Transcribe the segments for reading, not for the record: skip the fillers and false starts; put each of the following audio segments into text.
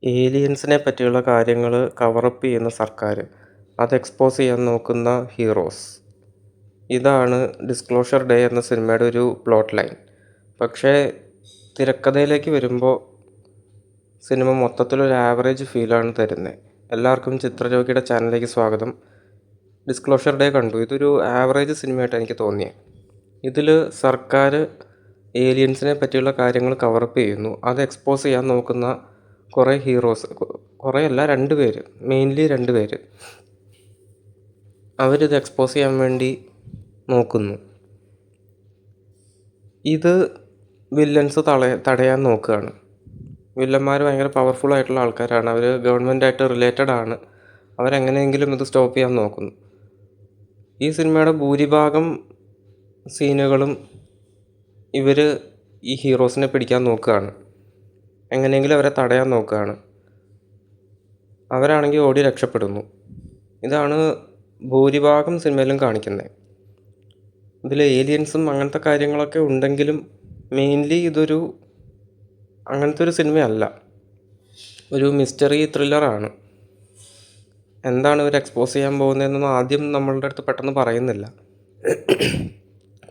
ഏലിയൻസിനെ പറ്റിയുള്ള കാര്യങ്ങൾ കവറപ്പ് ചെയ്യുന്ന സർക്കാർ, അത് എക്സ്പോസ് ചെയ്യാൻ നോക്കുന്ന ഹീറോസ്. ഇതാണ് ഡിസ്ക്ലോഷർ ഡേ എന്ന സിനിമയുടെ ഒരു പ്ലോട്ട് ലൈൻ. പക്ഷേ തിരക്കഥയിലേക്ക് വരുമ്പോൾ സിനിമ മൊത്തത്തിലൊരു ആവറേജ് ഫീലാണ് തരുന്നത്. എല്ലാവർക്കും ചിത്രജോഗിയുടെ ചാനലിലേക്ക് സ്വാഗതം. ഡിസ്ക്ലോഷർ ഡേ കണ്ടു. ഇതൊരു ആവറേജ് സിനിമയായിട്ട് എനിക്ക് തോന്നിയത്. ഇതിൽ സർക്കാർ ഏലിയൻസിനെ പറ്റിയുള്ള കാര്യങ്ങൾ കവറപ്പ് ചെയ്യുന്നു. അത് എക്സ്പോസ് ചെയ്യാൻ നോക്കുന്ന കുറേ ഹീറോസ്, കുറേ അല്ല, 2 പേര്, മെയിൻലി 2 പേര് അവരിത് എക്സ്പോസ് ചെയ്യാൻ വേണ്ടി നോക്കുന്നു. ഇത് വില്ലൻസ് തടയാൻ നോക്കുകയാണ്. വില്ലന്മാർ ഭയങ്കര പവർഫുൾ ആയിട്ടുള്ള ആൾക്കാരാണ്. അവർ ഗവൺമെൻറ്റായിട്ട് റിലേറ്റഡ് ആണ്. അവരെങ്ങനെയെങ്കിലും ഇത് സ്റ്റോപ്പ് ചെയ്യാൻ നോക്കുന്നു. ഈ സിനിമയുടെ ഭൂരിഭാഗം സീനുകളും ഇവർ ഈ ഹീറോസിനെ പിടിക്കാൻ നോക്കുകയാണ്. എങ്ങനെയെങ്കിലും അവരെ തടയാൻ നോക്കുകയാണ്. അവരാണെങ്കിൽ ഓടി രക്ഷപ്പെടുന്നു. ഇതാണ് ഭൂരിഭാഗം സിനിമയിലും കാണിക്കുന്നത്. ഇതിൽ ഏലിയൻസും അങ്ങനത്തെ കാര്യങ്ങളൊക്കെ ഉണ്ടെങ്കിലും മെയിൻലി ഇതൊരു അങ്ങനത്തെ ഒരു സിനിമയല്ല, ഒരു മിസ്റ്ററി ത്രില്ലറാണ്. എന്താണ് ഇവർ എക്സ്പോസ് ചെയ്യാൻ പോകുന്നതെന്നൊന്നും ആദ്യം നമ്മളുടെ അടുത്ത് പെട്ടെന്ന് പറയുന്നില്ല.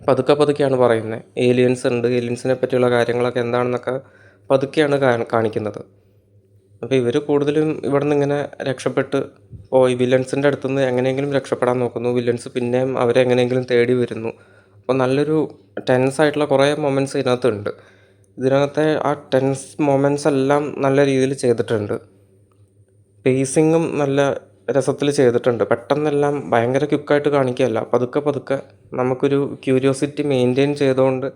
പതുക്കെയാണ് പറയുന്നത്. ഏലിയൻസ് ഉണ്ട്, ഏലിയൻസിനെ പറ്റിയുള്ള കാര്യങ്ങളൊക്കെ എന്താണെന്നൊക്കെ പതുക്കെയാണ് കാണിക്കുന്നത്. അപ്പോൾ ഇവർ കൂടുതലും ഇവിടെ നിന്ന് ഇങ്ങനെ രക്ഷപ്പെട്ട് പോയി വില്ലൻസിൻ്റെ അടുത്തുനിന്ന് എങ്ങനെയെങ്കിലും രക്ഷപ്പെടാൻ നോക്കുന്നു. വില്ലൻസ് പിന്നെയും അവരെ എങ്ങനെയെങ്കിലും തേടി വരുന്നു. അപ്പോൾ നല്ലൊരു ടെൻസ് ആയിട്ടുള്ള കുറേ മൊമെൻറ്റ്സ് ഇതിനകത്തുണ്ട്. ഇതിനകത്തെ ആ ടെൻസ് മൊമെൻറ്റ്സ് എല്ലാം നല്ല രീതിയിൽ ചെയ്തിട്ടുണ്ട്. പേസിങ്ങും നല്ല രസത്തിൽ ചെയ്തിട്ടുണ്ട്. പെട്ടെന്നെല്ലാം ഭയങ്കര ക്വിക്കായിട്ട് കാണിക്കുകയല്ല, പതുക്കെ നമുക്കൊരു ക്യൂരിയോസിറ്റി മെയിൻറ്റെയിൻ ചെയ്തുകൊണ്ട്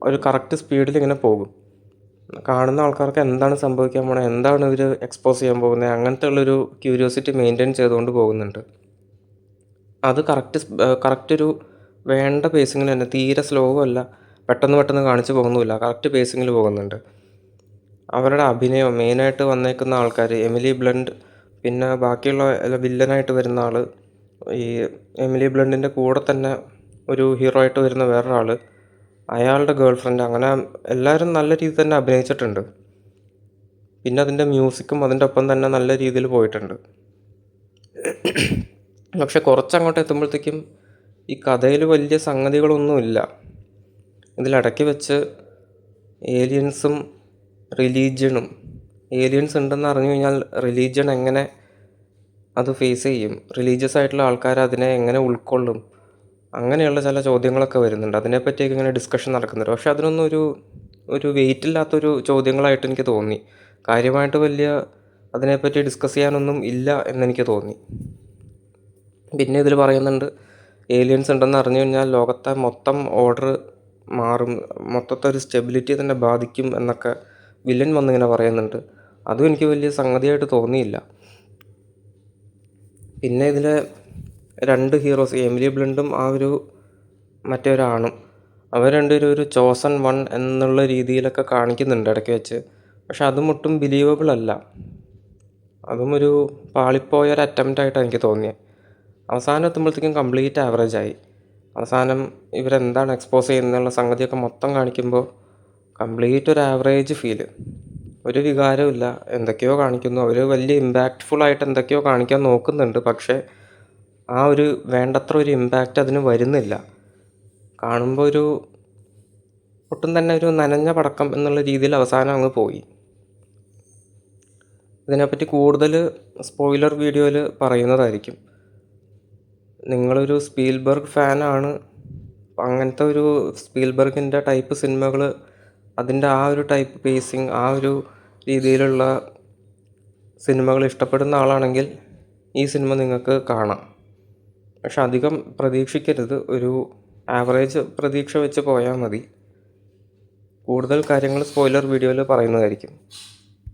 ഒരു കറക്റ്റ് സ്പീഡിൽ ഇങ്ങനെ പോകും. കാണുന്ന ആൾക്കാർക്ക് എന്താണ് സംഭവിക്കാൻ പോകുന്നത്, എന്താണ് ഇവർ എക്സ്പോസ് ചെയ്യാൻ പോകുന്നത്, അങ്ങനത്തെ ഉള്ളൊരു ക്യൂരിയോസിറ്റി മെയിൻറ്റെയിൻ ചെയ്തുകൊണ്ട് പോകുന്നുണ്ട്. അത് കറക്റ്റ് ഒരു വേണ്ട പേസിങ്ങിൽ തന്നെ, തീരെ സ്ലോ അല്ല, പെട്ടെന്ന് കാണിച്ച് പോകുന്നുമില്ല, കറക്റ്റ് പേസിങ്ങിൽ പോകുന്നുണ്ട്. അവരുടെ അഭിനയം, മെയിനായിട്ട് വന്നേക്കുന്ന ആൾക്കാർ, എമിലി ബ്ലണ്ട്, പിന്നെ ബാക്കിയുള്ള വില്ലനായിട്ട് വരുന്ന ആൾ, ഈ എമിലി ബ്ലണ്ടിൻ്റെ കൂടെ തന്നെ ഒരു ഹീറോ ആയിട്ട് വരുന്ന വേറൊരാൾ, അയാളുടെ ഗേൾ ഫ്രണ്ട്, അങ്ങനെ എല്ലാവരും നല്ല രീതിയിൽ തന്നെ അഭിനയിച്ചിട്ടുണ്ട്. പിന്നെ അതിൻ്റെ മ്യൂസിക്കും അതിൻ്റെ ഒപ്പം തന്നെ നല്ല രീതിയിൽ പോയിട്ടുണ്ട്. പക്ഷെ കുറച്ചങ്ങോട്ട് എത്തുമ്പോഴത്തേക്കും ഈ കഥയിൽ വലിയ സംഗതികളൊന്നുമില്ല. ഇതിലിടയ്ക്ക് വെച്ച് ഏലിയൻസും റിലീജിയണും, ഏലിയൻസ് ഉണ്ടെന്ന് അറിഞ്ഞു കഴിഞ്ഞാൽ റിലീജിയൻ എങ്ങനെ അത് ഫേസ് ചെയ്യും, റിലീജിയസ് ആയിട്ടുള്ള ആൾക്കാർ അതിനെ എങ്ങനെ ഉൾക്കൊള്ളും, അങ്ങനെയുള്ള ചില ചോദ്യങ്ങളൊക്കെ വരുന്നുണ്ട്. അതിനെപ്പറ്റിയൊക്കെ ഇങ്ങനെ ഡിസ്കഷൻ നടക്കുന്നുണ്ട്. പക്ഷെ അതിനൊന്നും ഒരു വെയിറ്റ് ഇല്ലാത്തൊരു ചോദ്യങ്ങളായിട്ട് എനിക്ക് തോന്നി. കാര്യമായിട്ട് വലിയ അതിനെപ്പറ്റി ഡിസ്കസ് ചെയ്യാനൊന്നും ഇല്ല എന്നെനിക്ക് തോന്നി. പിന്നെ ഇതിൽ പറയുന്നുണ്ട്, ഏലിയൻസ് ഉണ്ടെന്ന് അറിഞ്ഞു കഴിഞ്ഞാൽ ലോകത്തെ മൊത്തം ഓർഡർ മാറും, മൊത്തത്തെ ഒരു സ്റ്റെബിലിറ്റി തന്നെ ബാധിക്കും എന്നൊക്കെ വില്ലൻ വന്നിങ്ങനെ പറയുന്നുണ്ട്. അതും എനിക്ക് വലിയ സംഗതിയായിട്ട് തോന്നിയില്ല. പിന്നെ ഇതിലെ 2 ഹീറോസ്, എമിലി ബ്ലണ്ടും ആ ഒരു മറ്റേ ഒരാണും, അവർ രണ്ടുപേരും ഒരു ചോസൺ വൺ എന്നുള്ള രീതിയിലൊക്കെ കാണിക്കുന്നുണ്ട് ഇടയ്ക്ക് വെച്ച്. പക്ഷെ അതും ഒട്ടും ബിലീവബിൾ അല്ല. അതും ഒരു പാളിപ്പോയ ഒരു അറ്റംപ്റ്റായിട്ടാണ് എനിക്ക് തോന്നിയത്. അവസാനം എത്തുമ്പോഴത്തേക്കും കംപ്ലീറ്റ് ആവറേജായി. അവസാനം ഇവരെന്താണ് എക്സ്പോസ് ചെയ്യുന്നുള്ള സംഗതിയൊക്കെ മൊത്തം കാണിക്കുമ്പോൾ കംപ്ലീറ്റ് ഒരു ആവറേജ് ഫീല്, ഒരു വികാരമില്ല. എന്തൊക്കെയോ കാണിക്കുന്നു, അവർ വലിയ ഇമ്പാക്റ്റ്ഫുള്ളായിട്ട് എന്തൊക്കെയോ കാണിക്കാൻ നോക്കുന്നുണ്ട്. പക്ഷേ ആ ഒരു വേണ്ടത്ര ഒരു ഇമ്പാക്റ്റ് അതിന് വരുന്നില്ല. കാണുമ്പോൾ ഒട്ടും തന്നെ ഒരു നനഞ്ഞ പടക്കം എന്നുള്ള രീതിയിൽ അവസാനം അങ്ങ് പോയി. ഇതിനെപ്പറ്റി കൂടുതൽ സ്പോയിലർ വീഡിയോയിൽ പറയുന്നതായിരിക്കും. നിങ്ങളൊരു സ്പീൽബർഗ് ഫാനാണ്, അങ്ങനത്തെ ഒരു സ്പീൽബർഗിൻ്റെ ടൈപ്പ് സിനിമകൾ, അതിൻ്റെ ആ ഒരു ടൈപ്പ് പേസിങ്, ആ ഒരു രീതിയിലുള്ള സിനിമകൾ ഇഷ്ടപ്പെടുന്ന ആളാണെങ്കിൽ ഈ സിനിമ നിങ്ങൾക്ക് കാണാം. പക്ഷെ അധികം പ്രതീക്ഷിക്കരുത്, ഒരു ആവറേജ് പ്രതീക്ഷ വെച്ച് പോയാൽ മതി. കൂടുതൽ കാര്യങ്ങൾ സ്പോയിലർ വീഡിയോയിൽ പറയുന്നതായിരിക്കും.